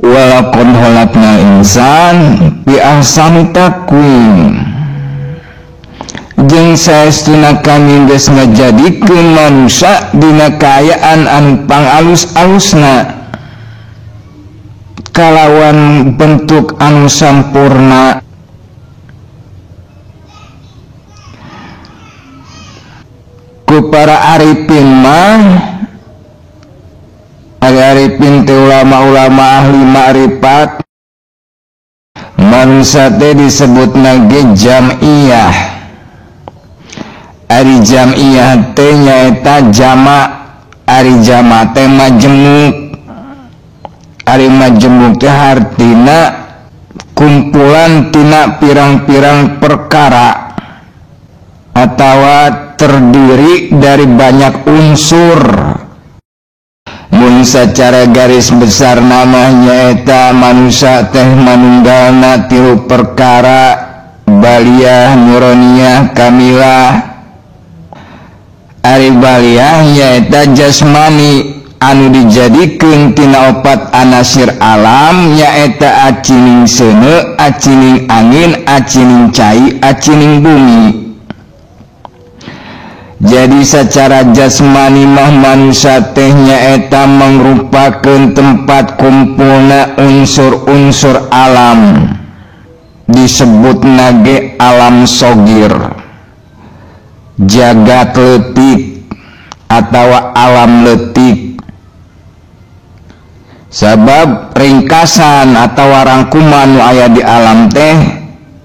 Walaqad khalaqnal insan bi ahsani taqwim. Jeung saestuna kami geus ngajadikeun manusia dina kaayaan anu pangalus-alusna kalawan bentuk anu sampurna. Ku para arifin mah arifin teh ulama-ulama ahli ma'rifat manusia teh disebutna ge jam'iyah. Ari jam'iyah teh nyaeta jama', ari jama' teh majemuk. Ari majemuk teh hartina kumpulan tina pirang-pirang perkara atawa terdiri dari banyak unsur. Mun secara garis besar namanya eta manusia teh manunggalna tilu perkara, baliyah, nuroniyah, kamilah. Ari baliyah nyaeta jasmani anu dijadikeun tina opat anasir alam, nyaeta acining seuneu, acining angin, acining cai, acining bumi. Jadi secara jasmani mah manusia teh nyaeta mangrupakeun tempat kumpulna unsur-unsur alam, disebutna ge alam sogir, jagat leutik atawa alam leutik. Sabab ringkasan atawa rangkuman nu aya di alam teh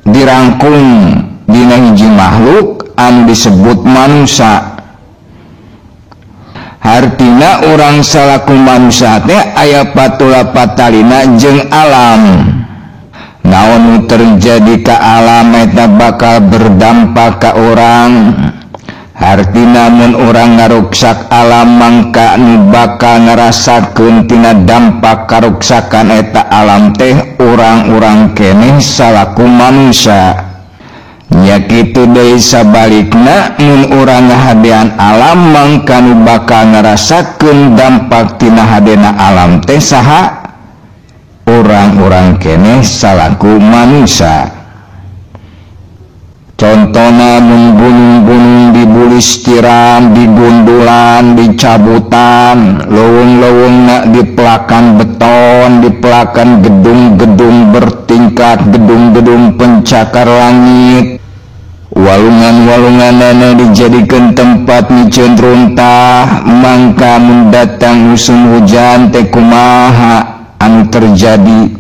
dirangkum dina hiji makhluk anu disebut manusia. Hartina urang salaku manusia teh aya patula patalina jeung alam. Naon nu terjadi ka alam eta bakal berdampak ka urang. Hartina mun urang ngaruksak alam mangka nu bakal ngarasakeun tina dampak karuksakan eta alam teh urang-urang keneh salaku manusia. Nya kitu deui sabalikna mun urang ngahadean alam mangka nu bakal ngarasakeun dampak tina hadena alam teh saha? Urang-urang keneh salaku manusia. Contohna mun gunung-gunung dibulis tiram, digundulan, dicabutan, leuweung-leuweungna dipelakan beton, dipelakan gedung-gedung bertingkat, gedung-gedung pencakar langit. Walungan-walunganana dijadikeun tempat miceun runtah, mangka mun datang musim hujan teh kumaha anu terjadi?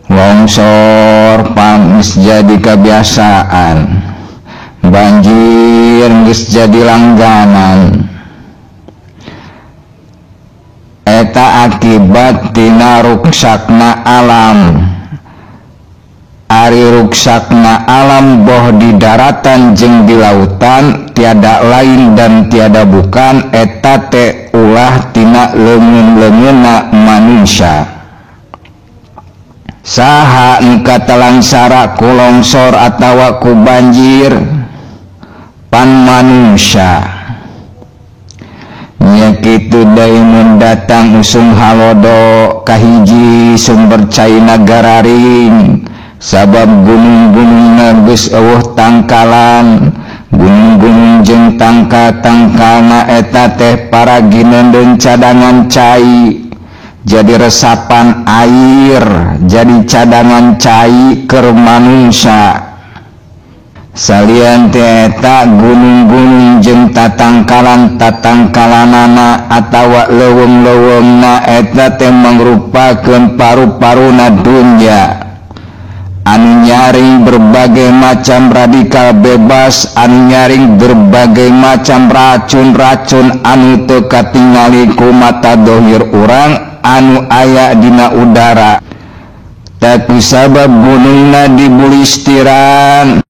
Longsor geus jadi kebiasaan, banjir geus jadi langganan. Eta akibat tina ruksakna alam. Ari ruksakna alam boh di daratan jeung di lautan tiada lain dan tiada bukan eta teh ulah tina leungeun-leungeunna manusia. Saha nu katalangsara ku longsor atawa ku banjir? Pan manusia. Nya kitu deui mun datang usum halodo kahiji sumber cai nagara ring. Sabab gunung-gunungna geus eueuh tangkalan, gunung-gunung jeung tangka-tangkalna eta teh paragineundeun cadangan cai. Jadi resapan air, jadi cadangan cai keur manusia. Salian teh eta gunung-gunung jeung tatangkalan-tatangkalanana atawa leuweung-leuweungna eta teh mangrupakeun paru-paruna dunya anu nyaring berbagai macam radikal bebas, anu nyaring berbagai macam racun-racun anu teu katingali ku mata dohir urang anu aya dina udara. Tapi sabab gunungna dibulistiran,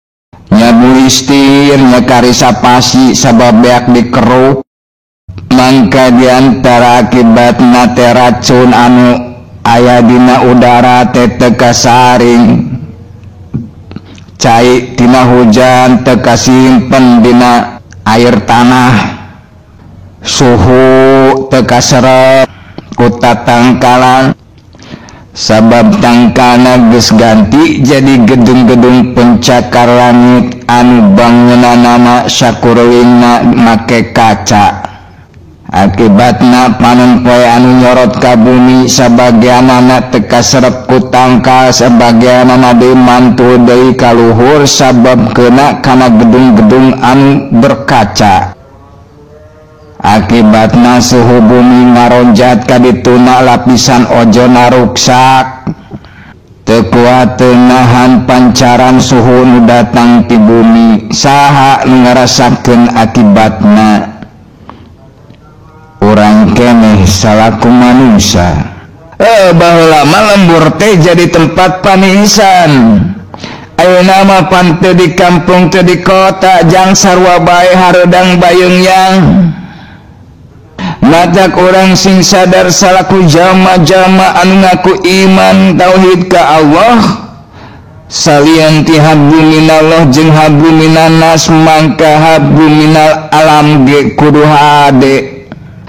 nya bulistir nya karisa pasi sabab beak dikeruk, mangka diantara akibatna teh racun anu aya dina udara teh teu kasaring. Cai tina hujan teu kasimpen dina air tanah, suhu teu kaserep ku tatangkalan, sabab tangkana geus ganti jadi gedung-gedung pencakar langit anu bangunan nama sakurulingna make kaca. Akibatna panen poe anu nyorot ka bumi sabagianana teka serep ku tangkal, sabagianana deui mantul deui ka luhur sabab keuna kana gedung-gedung anu berkaca. Akibatna suhu bumi ngaronjat ka dituna lapisan ozona ruksak, teu kuat teu nahan pancaran suhu nu datang ti bumi. Saha nu ngarasakeun akibatna? Urang keneh salaku manusia. Baheula mah lembur teh jadi tempat panihisan. Ayeuna mah pan teu di kampung teu di kota, jang sarua bae hareudang bayeungyang. Matak orang sing sadar salaku jalma-jalma anu ngaku iman tauhid ka Allah, salian ti hablu minallah jeung hablu minannas, mangka hablu minal alam ge kudu hade.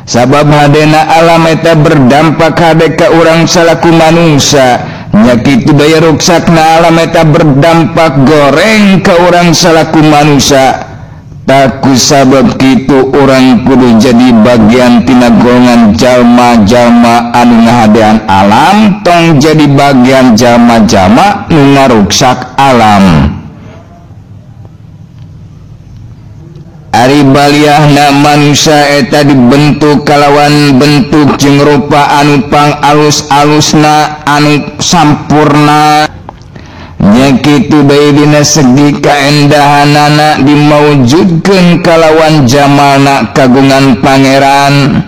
Sabab hadena alam eta berdampak hade ka urang salaku manusia, nya kitu daya ruksakna alam eta berdampak goreng ka urang salaku manusia. Taku sabab kitu orang kudu jadi bagian tina golongan jalma-jalma anu ngahadean alam, tong jadi bagian jalma-jalma nu ngaruksak alam. Ari baliahna manusia eta dibentuk kalawan bentuk jeung rupa anu pang alus-alusna anu sampurna. Nya kitu bae dina segi kaendahanana dimaujudkeun kalawan jamalna kagungan pangeran.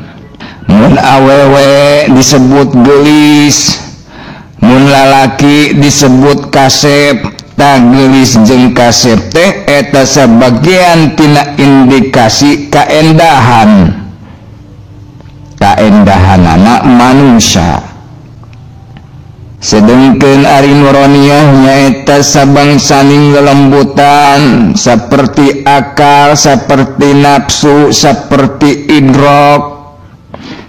Mun awewe disebut geulis, mun lalaki disebut kasep. Ta geulis jeung kasep teh eta sabagian tina indikasi kaendahanana manusia. Sedengkeun ari nuraniah nyaeta sabangsaning lelembutan, saperti akal, saperti nafsu, saperti idrok.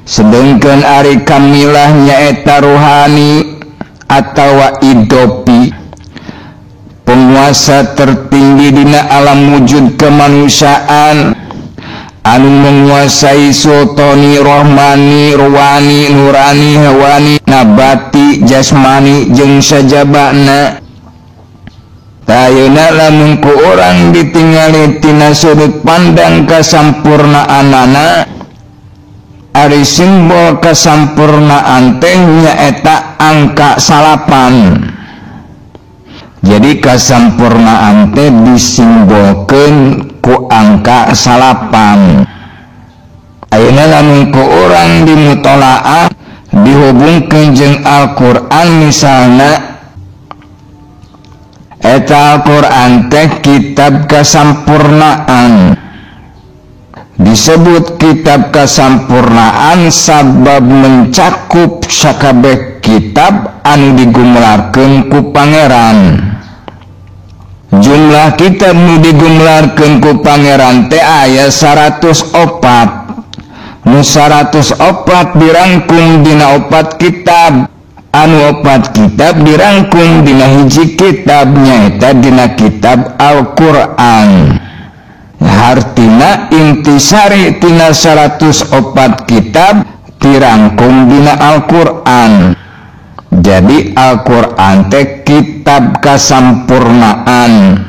Sedengkeun ari kamilah nyaeta ruhani atawa idopi, penguasa tertinggi dina alam wujud kemanusiaan anu menguasai sultani, rohmani, ruwani, nurani, hewani, nabati, jasmani jeung sajabana. Tayeuna lamun ku urang ditingali tina sudut pandang kasampurnaanana, ari simbol kasampurnaan teh nyaeta angka 8. Jadi kasampurnaan teh disimbolkeun ku angka 8. Ayeuna lamun ku urang dimutolaah dihubungkeun jeung Al-Qur'an, misalna eta Al-Qur'an teh kitab kasampurnaan. Disebut kitab kasampurnaan sabab mencakup sakabeh kitab anu digumlarkeun ku pangeran. Jumlah kitab nu digumlarkeun ku pangeran teh aya 104. Nu 104 dirangkum dina 4 kitab. Anu 4 kitab dirangkum dina hiji kitab, nyaeta dina kitab Al-Qur'an. Hartina intisari tina 104 kitab dirangkum dina Al-Qur'an. Jadi Al-Qur'an teh kitab kasampurnaan.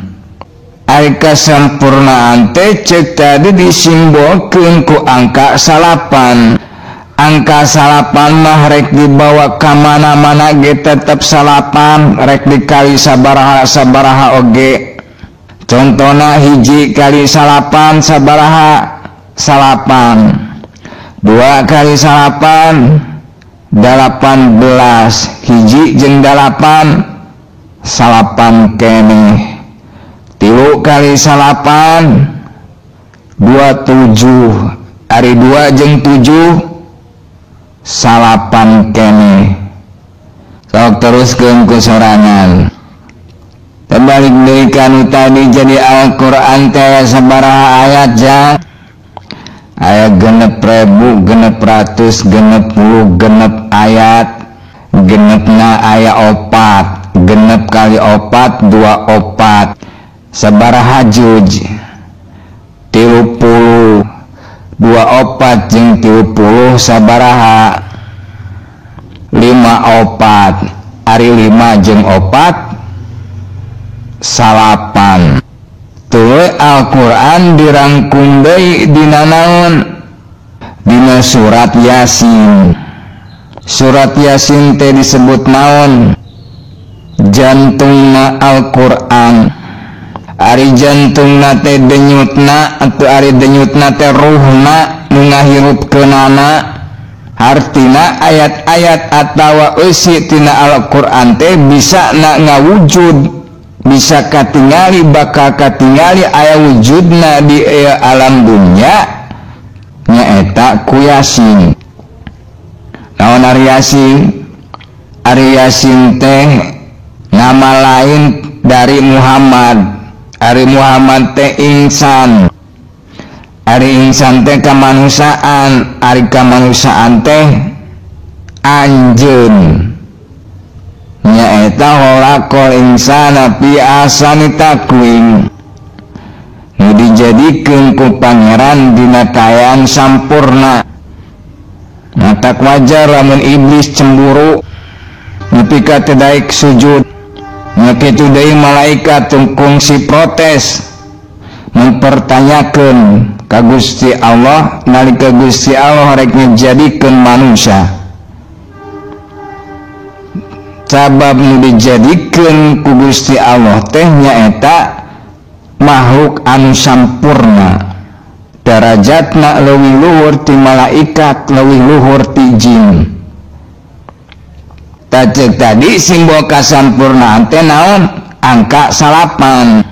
Ari kasampurnaan teh ceuk tadi disimbolkeun ku angka 8. Angka 8 mah rek dibawa ka mana-mana ge tetep 8, rek dikali sabaraha oge. Contohna hiji kali 8 sabaraha? 8. 2 kali 8 18. Hiji jeung 8 8 keneh. 3 kali 8 27. Ari 2 jeung 7 8 keneh. Sok teruskeun ku sorangan. Terbalik dari kanu tadi, jadi Al-Qur'an teh sabaraha ayat ja? Aya 6.000, 600, 60 ayat. genepna aya 4, genep kali 4 24 sabaraha juj 30 24 jeung 30 sabaraha 54 ari 5 jeung 4 salapan. Tuluy Al-Qur'an dirangkum deui dina naon? Dina surat Yasin. Surat Yasin teh disebut naon? Jantungna Al-Qur'an. Ari jantungna teh denyutna atau ari denyutna teh ruhna nu ngahirupkeunana. Artina ayat-ayat atawa eusi tina Al-Qur'an teh bisa ngawujud, bisa katingali, bakal katingali aya wujudna di alam dunya nyaeta ku Yasin. Naon ari Yasin? Ari Yasin teh nama lain dari Muhammad. Ari Muhammad teh insan. Ari insan teh kamanusiaan, ari kamanusiaan teh anjeun. Nyaeta holakol insana fi ahsani taqwim. Nu dijadikeun ku pangeran dina kaayaan sampurna. Matak wajar lamun iblis cemburu nepi ka teu daek sujud. Nya kitu deui malaikat kungsi protes mempertanyakeun ka Gusti Allah nalika Gusti Allah rek ngajadikeun manusia. Sabab nu dijadikeun ku Gusti Allah teh nyaeta makhluk anu sampurna. Darajatna leuwih luhur ti malaikat, leuwih luhur ti jin. Tajek tadi simbol kasampurnaan teh naon? Angka 8.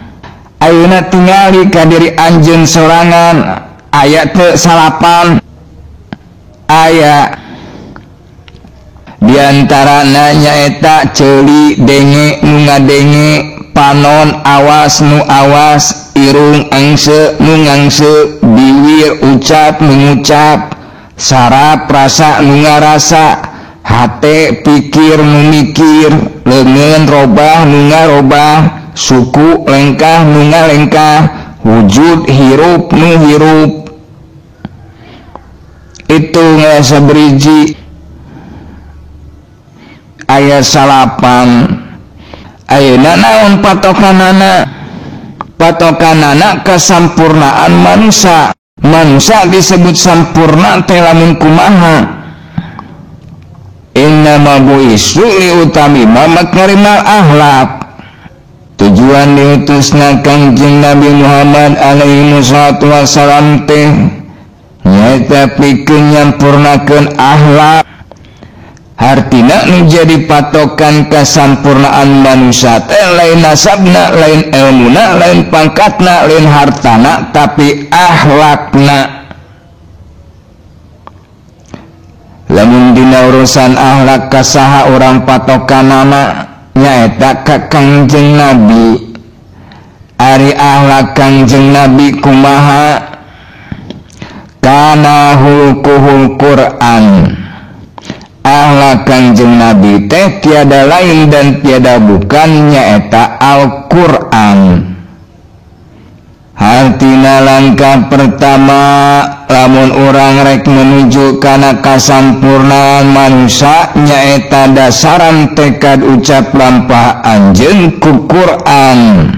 Ayeuna tingali ka diri anjeun sorangan aya teu 8? Aya. Di antarana nyaeta ceuli, denge nu ngadenge, panon awas nu awas, irung angse nu ngangse, bibir ucap nu ngucap, saraf rasa nu ngarasa, hate pikir nu mikir, leungeun robah nu ngarobah, suku lengkah nu ngalengkah, wujud hirup nu hirup. Itu ngasa beriji aya 8. Ayeuna naon patokanana? Patokanana kasampurnaan manusia. Manusia disebut sampurna teh lamun kumaha? Innama bu'istu liutamima makarimal akhlak. Tujuan diutusna Kangjeng Nabi Muhammad alaihi wassalatu wassalam teh nyaeta pikeun nyampurnakeun akhlak. Hartina nu jadi patokan kasampurnaan manusia teh lain nasabna, lain ilmuna, lain pangkatna, lain hartana, tapi akhlakna. Lamun dina urusan akhlak kasaha urang patokanana nyaeta ka Kangjeng Nabi. Ari akhlak Kangjeng Nabi kumaha? Kana hulkuhul Qur'an. Akhlak Kangjeng Nabi teh tiada lain dan tiada bukan nyaeta Al-Qur'an. Hartina langkah pertama lamun urang rek menuju kana kasampurnaan manusia nyaeta dasaran tekad ucap lampah anjeun ku Qur'an.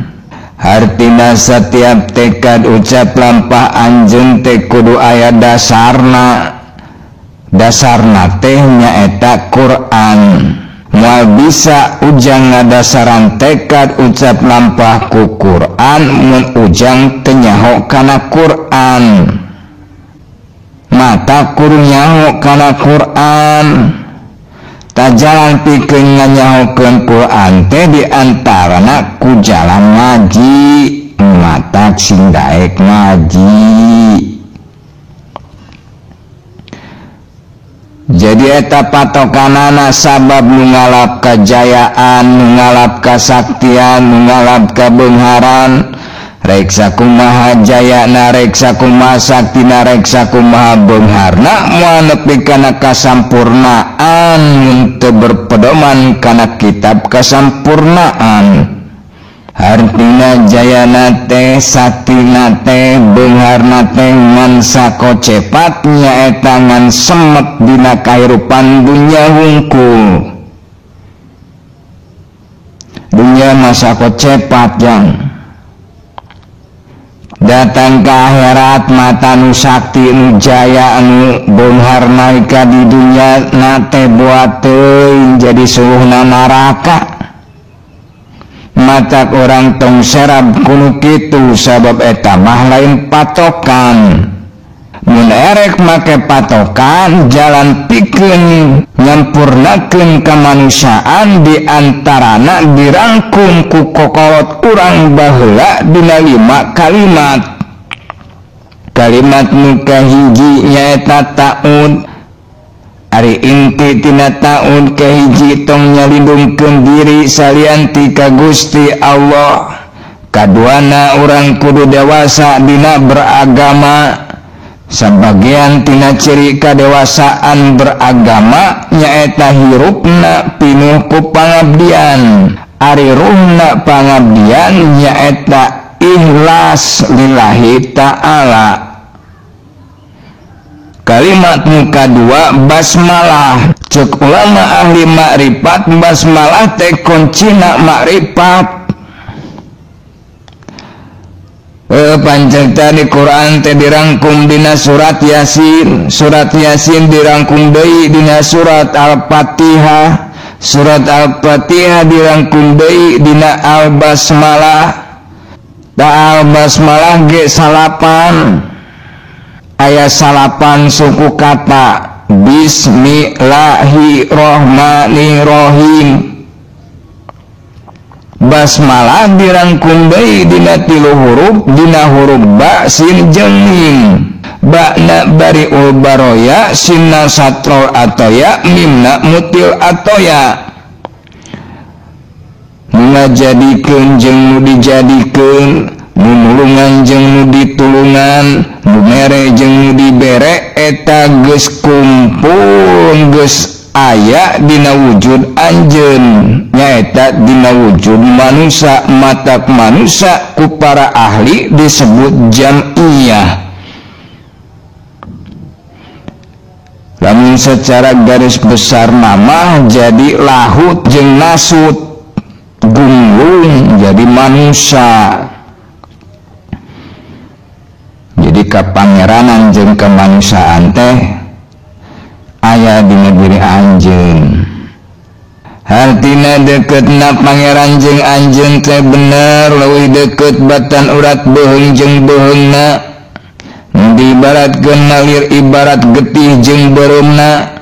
Hartina setiap tekad ucap lampah anjeun teh kudu aya dasarna. Dasarna teh nyaeta Qur'an. Moal bisa ujang ngadasaran tekad ucap lampah ku Qur'an mun ujang teu nyaho kana Qur'an. Mata kudu nyaho kana Qur'an. Tajalan pikeun nganyahokeun Qur'an teh diantarana ku jalan ngaji. Mata sing daek ngaji. Jadi eta patokanana sabab nu ngalap kajayaan, nu ngalap kasaktian, nu ngalap kabeungharan, reksa kumaha jayana reksa kumaha saktina reksa kumaha beungharna moal nepi kana kasampurnaan mun teu berpedoman kana kitab kasampurnaan. Artina jayana teh saktina teh beungharna teh ngan sakocepat nyaeta ngan semet dina kahirupan dunya hungkul. Dunya masa kocepat yang datang ke akhirat mata nu sakti nu jaya anu beungharna ka di dunya nate buat teuing jadi suhuhna neraka. Mata orang tong serab kuno kitu sabab eta mah lain patokan. Mun erek make patokan jalan pikeun nyampurnakeun kamanusiaan di antarana dirangkum ku kokolot urang baheula dina 5 kalimat. Kalimat nu kahiji nyaeta ta'ud. Ari inti tina ta'ud kahiji tong nyalindungkeun diri salianti ka Gusti Allah. Kaduana urang kudu dewasa dina beragama. Sebagian tina ciri kadewasaan beragama nyaeta hirupna pinuh ku pangabdian. Ari ruhna pangabdian nyaeta ikhlas lillahi ta'ala. Kalimat muka dua basmalah. Cek ulama ahli makrifat basmalah teh kuncina makrifat. Pancerita di Quran teh dirangkum dina surat Yasin. Surat Yasin dirangkum deui dina surat Al-Fatihah. Surat Al-Fatihah dirangkum deui dina Al-Basmalah. Da Al-Basmalah ge salapan. Aya salapan suku kata Bismillahirrohmanirrohim. Basmalah dirangkum deui dina 3 huruf, dina huruf ba, sin, jeung mim. Ba'na bari'ul baroya, sinna satrul atoya, mimna mutil atoya. Ngajadikeun jeung nu dijadikeun, nu nulungan jeung nu ditulungan, nu mere jeung nu dibere, eta geus kumpul geus aya dina wujud anjeun nyaeta dina wujud manusia. Matak manusia ku para ahli disebut jam'iyah. Lamun secara garis besar nama jadi lahut jeung nasut, gunglung jadi manusia. Jadi kapangeranan jeung kemanusiaan teh aya di negeri anjeun. Hartina deketna pangeran jeung anjeun teh bener leuwih deket batan urat beuheung jeung beuheungna. Diibaratkeun nalir ibarat getih jeung beureumna.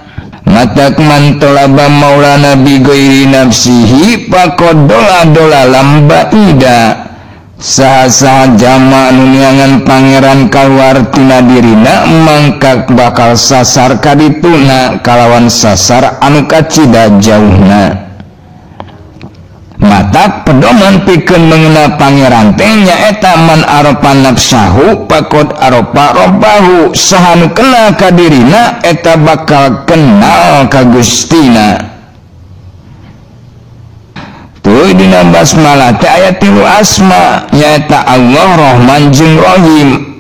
Matak mantolaba maulana bi ghairi nafsihi faqadola lamba ida. Saha-saha jama nu niangan pangeran kaluar tina dirina mangka bakal sasar kadituna kalawan sasar anu kacida jauhna. Matak pedoman pikeun mengenal pangeran teh nyaeta man aropa nafsahu faqad aropa rabbahu. Saha nu kenal ka dirina eta bakal kenal ka Gustina. Tuh dina basmalah teh aya 3 asma nyaeta Allah, Rahman jeung Rahim.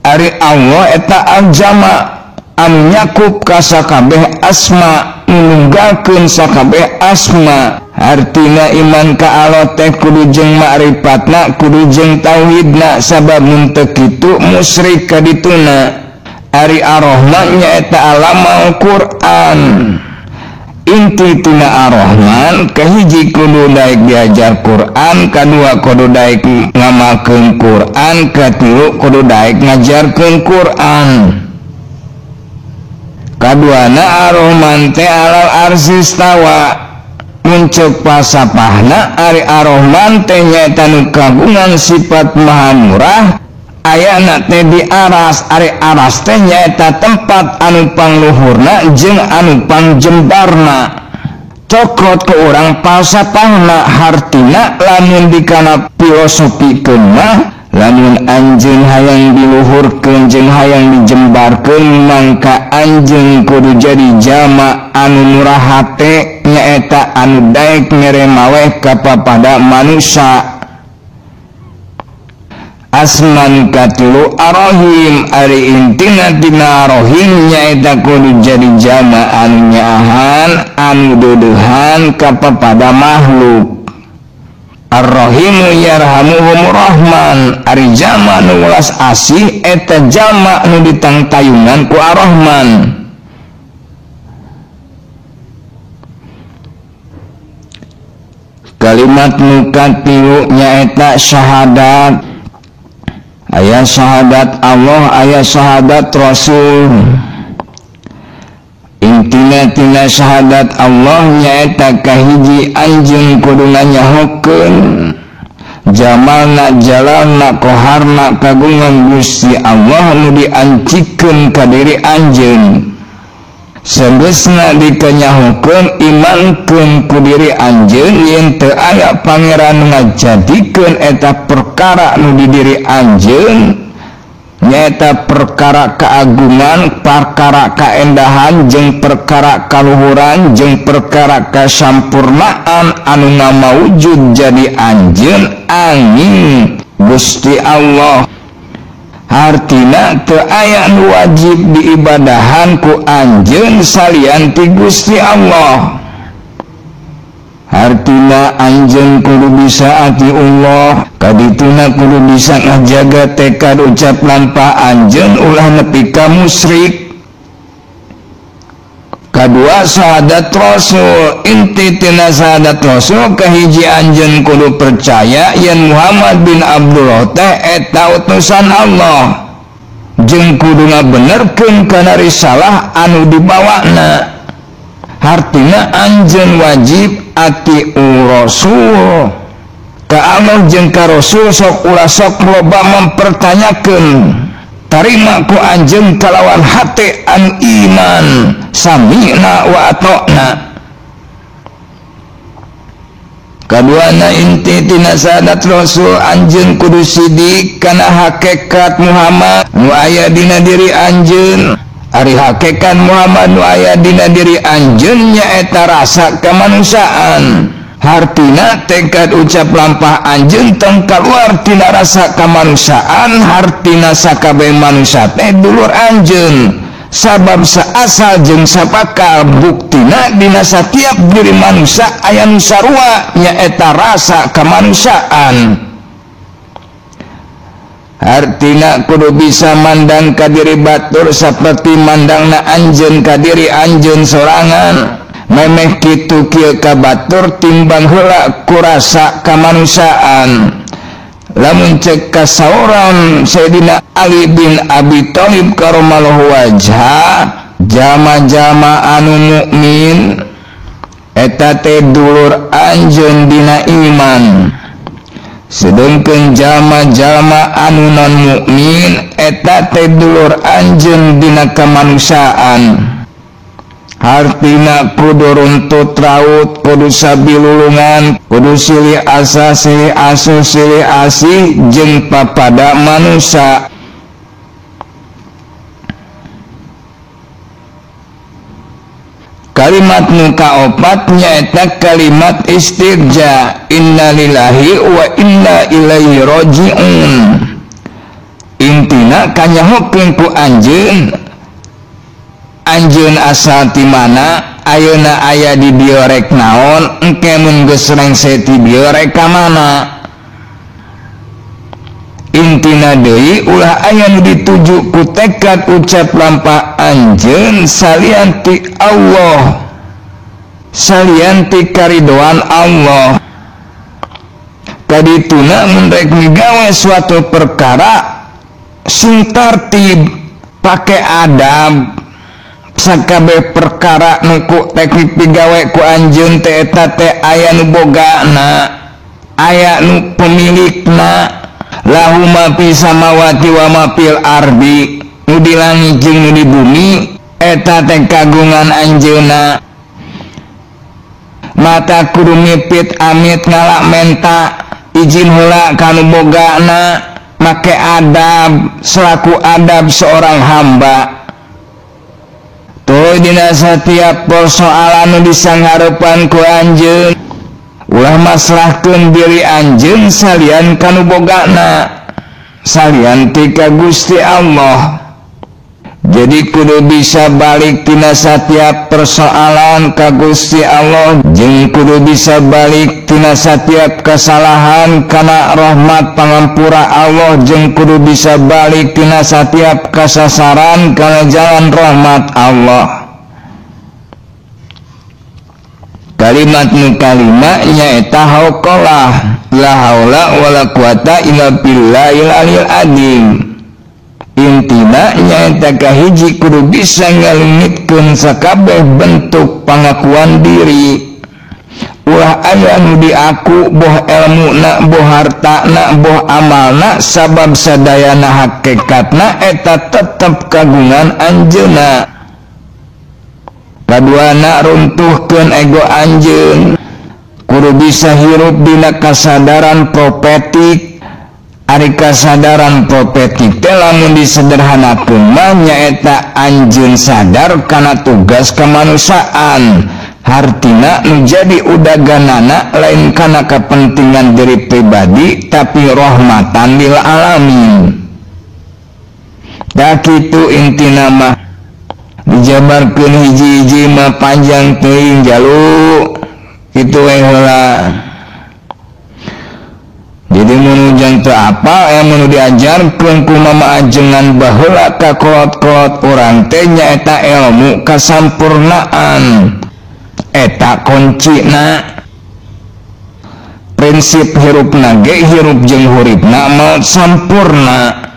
Ari Allah eta al-jama anu nyakup ka sakabeh asma, nunggahkeun sakabeh asma. Artina iman ka Allah teh kudu jeung ma'rifatna, kudu jeung tauhidna, sabab mun teu kitu musyrik ka dituna. Ari ar-Rahman nyaeta alamal Quran. Inti tina ar-Rahman kahiji kudu daek diajar Quran, kadua kudu daek ngamalkeun Quran, katilu kudu daek ngajarkeun Quran. Kaduana ar-Rahman teh alal arsy istawa. Muncul pasapahna ari ar-Rahman teh nyaeta nu kagungan sifat maha murah. Ayana teh di aras, ari aras teh nyaeta tempat anu pangluhurna jeung anu pangjembarna. Cokot ke urang pasapahna hartina lamun dikana filosofikeun mah lamun anjeun hayang diluhurkeun jeung hayang dijembarkeun mangka anjeun kudu jadi jalma anu murah hate nyaeta anu daek mere maweh ka papada manusia. Asman katilu arrohim, ari intina dina rohim nyaeta kudu jadi jalma anu nyaahan anu duduhan ka papada makhluk. Ar-Rahimu yarhamuhum rahman, ari jalma nu welas asih eta jalma nu ditangtayungan ku Ar-Rahman. Kalimat nu katilu nyaeta syahadat. Aya syahadat Allah, aya syahadat Rasul. Intina tina syahadat Allah nyaeta kahiji anjeun kudu nganyahokeun jamalna jalalna qoharna kagungan Gusti Allah nu diancikeun ka diri anjeun. Segesna dikanyahokeun imankeun ku diri anjeun yen teu aya pangeran ngajadikeun eta perkara nu di diri anjeun nyaeta perkara keagungan, perkara kaendahan jeung perkara kaluhuran jeung perkara kasampurnaan anu ngamawujud jadi anjeun angin Gusti Allah. Artina teu aya nu wajib diibadahan ku anjeun salian ti Gusti Allah. Artina anjeun kudu bisa ati Allah, kadituna kudu bisa ngajaga tekad ucap lampah anjeun ulah nepi ka musyrik. Kadua syahadat Rasul, inti tina syahadat Rasul kahiji anjeun kudu percaya yen Muhammad bin Abdullah teh eta utusan Allah jeung kudu ngabenerkeun kana risalah anu dibawana. Artina anjeun wajib ati'u Rasul ka Allah jeung ka Rasul sok ulah sok loba mempertanyakeun. Tarima ku anjeun kalawan hate an iman sami'na wa ata'na. Kaduana inti tina syahadat Rasul anjeun kudu sidik kana hakikat Muhammad nu aya dina diri anjeun. Ari hakikat Muhammad nu aya dina diri anjeun nyaeta rasa kamanusiaan. Hartina tekad ucap lampah anjeun tong kaluar tina rasa kamanusiaan. Hartina sakabeh manusia teh dulur anjeun, sabab saasal jeung sapakal buktina dina satiap diri manusia aya nu sarua nyaeta rasa kamanusiaan. Artina kudu bisa mandang ka diri batur saperti mandangna anjeun ka diri anjeun sorangan. Memeh kitu kieu ka batur timbang heula ku rasa kamanusiaan. Lamun cek ka saurang Sayyidina Ali bin Abi Thalib karramallahu wajha, jama-jama anu mukmin eta teh dulur anjeun dina iman. Sedengkeun jalma-jalma anu non mukmin eta teh dulur anjeun dina kamanusiaan. Artina kudu runtut raut, kudu sabilulungan, kudu silih asa silih asu silih asih jeung papada manusia. Kalimat nu kaopat nyaeta kalimat istirja, innalillahi wa inna ilaihi raji'un. Intina kanyahokeun ku anjeun, anjeun asal ti mana, ayeuna aya di dieu rek naon, engke mun geus rengse ti dieu rek ka mana. Intina deui ulah aya nu dituju ku tekad ucap lampah anjeun salian ti Allah, salian ti karidoan Allah. Kadituna mun rek migawe suatu perkara sing tartib pake adab. Sakabeh perkara nu ku teknik pigawe ku anjeun teh eta teh aya nu bogana, aya nu pemilikna. Lahu ma fis samawati wa ma fil ardi, nu di langit jeung nu di bumi eta teh kagungan anjeunna. Mata kudu mipit amit ngalak menta izin heula ka nu bogana, make adab selaku adab seorang hamba. Tuh dina setiap persoalan nu disangharepan ku anjeun ulah masrahkeun diri anjeun salian kanu bogana salian ti ka Gusti Allah. Jadi kudu bisa balik tina setiap persoalan ka Gusti Allah jeung kudu bisa balik tina setiap kesalahan kana rahmat pangampura Allah jeung kudu bisa balik tina setiap kasasaran kana jalan rahmat Allah. Kalimat nu kalima nyaeta hauqalah la haula wala quwata illa billahil aliyil azim. Intina nyaeta kahiji kudu bisa ngalingitkeun sakabeh bentuk pangakuan diri. Ulah aya nu diaku boh elmuna, boh hartana, boh amalna, sabab sadayana hakikatna eta tetep kagungan anjeunna. Kaduana runtuhkeun ego anjeun. Kudu bisa hirup dina kasadaran profetik. Ari kasadaran profetik teh lamun disederhanakeun mah nyaeta anjeun sadar kana tugas kemanusiaan. Hartina nu jadi udaganana lain kana kepentingan diri pribadi tapi rahmatan lil alamin. Da kitu intina mah dijabarkeun hiji-hiji mah panjang teuing jalu kitu we heula. Jadi menujang teu apa yang menu diajarkeun ku mama ajengan baheula ka kolot-kolot urang teh nyaeta ilmu kasampurnaan. Eta kuncina. Prinsip hirupna ge hirup jeung huripna mah sampurna.